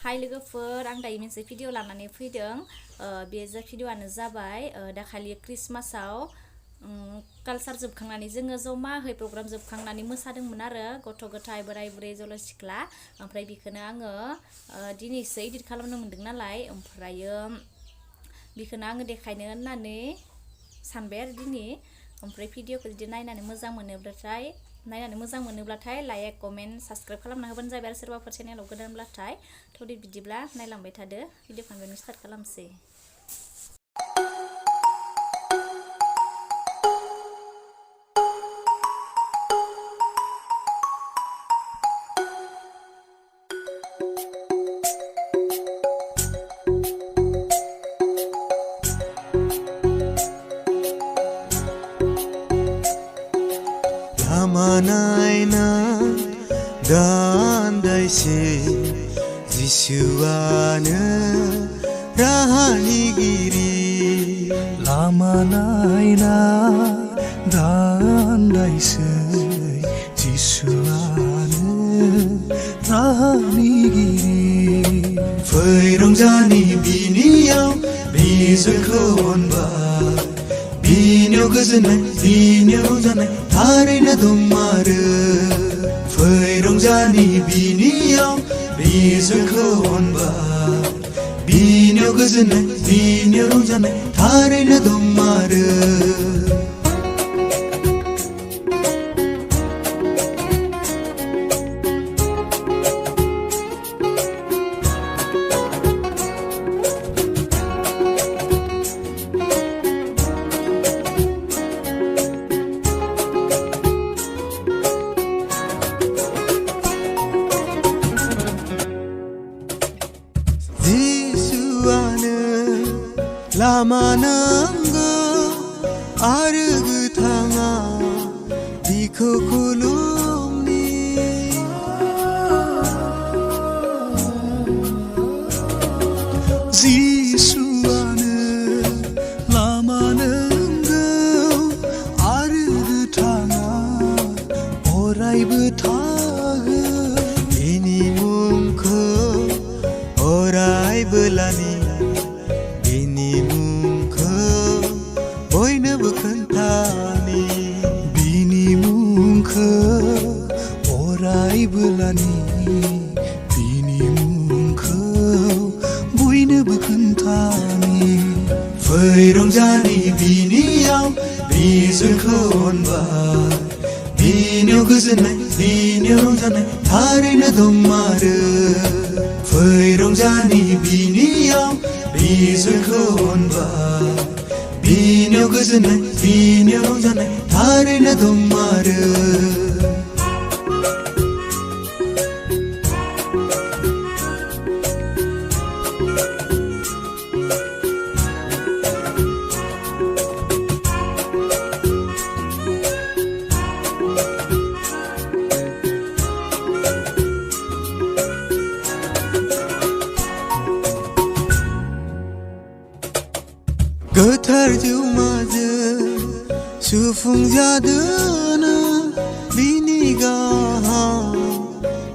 हाय लोगोफोर आं दायो मोनसे भिडिअ लानानै फैदों बे भिडिअआनो जाबाय दाखालि क्रिसमासाव कालचार जोबखांनानै जोङो जमाहै प्रग्राम जोबखांनानै मोसादोंमोन आरो गथ' गथाय बोराय बुरै जल सिख्ला ओमफ्राय बेखौनो आङो दिनैसो एडिट खालामनो मोनदों नालाय ओमफ्रायो बेखौनो आङो देखायनो होननानै सानबाय आरो दिनै ओमफ्राय भिडिअखौ जुदि नायनानै मोजां मोनोब्लाथाय लाइक कमेन्ट साबस्क्राइब खालामना होबानो जाबाय आरो सोरबाफोर चेनेलाव गोदानब्लाथाय थ' बिदिब्ला नायलांबाय थादो भिडिअखौ आं स्टार्ट खालामसै Naina gandaise Jisuana rahanigiri Lama naina gandaise Jisuana rahanigiri Fairong jani biniyau bizakho onba Binyo gazanay, binyo janay, tharina dumara Fairong jani biniyau, bizakho onba Binyo gazanay, binyo janay, tharina dumara Lama nangga argu thanga dikho kulumni Jisuana lama nangga argu thanga orai buthaga Ini mungko orai belani Belani bini mungkau boyno bekentani Fairong jani biniyau bizakho onba Binyo gazanay binyo janay tharina dumara Fairong jani biniyau bizakho onba Binyo gazanay binyo janay tharina dumara Gothar jumazı sufung jadana bini gaha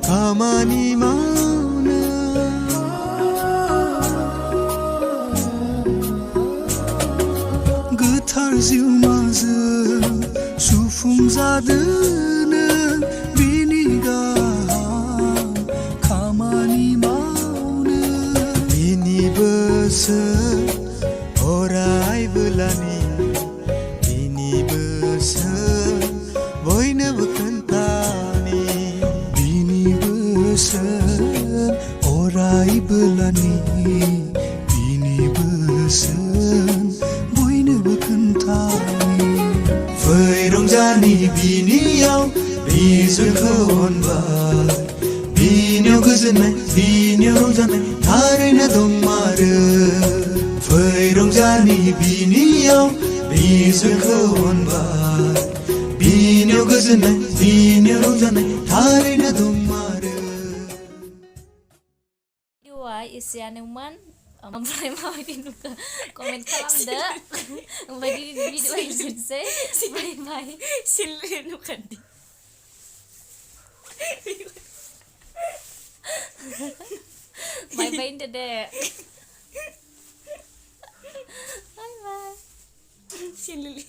kamani mauna Gothar jumazı sufung jadana bini gaha kamani mauna Bini besar orai belani Bini besar boyno bekentani Bini besar orai belani Bini besar boyno bekentani Fairong jani biniyau bizakho onba Binyo gazanay binyo janay tharina dumara Fairong jani biniyau bizakho onba Binyo gazanay binyo janay tharina dumara भिडिअआ एसेयानोमोन ओमफ्राय माबायदि नुखो comment खालामदो ओमफ्राय भिडिअआ एसेनोसै बाय बाय सिलरे नुखादि बाय बाय होनदो दे बाय बाय सिलिलि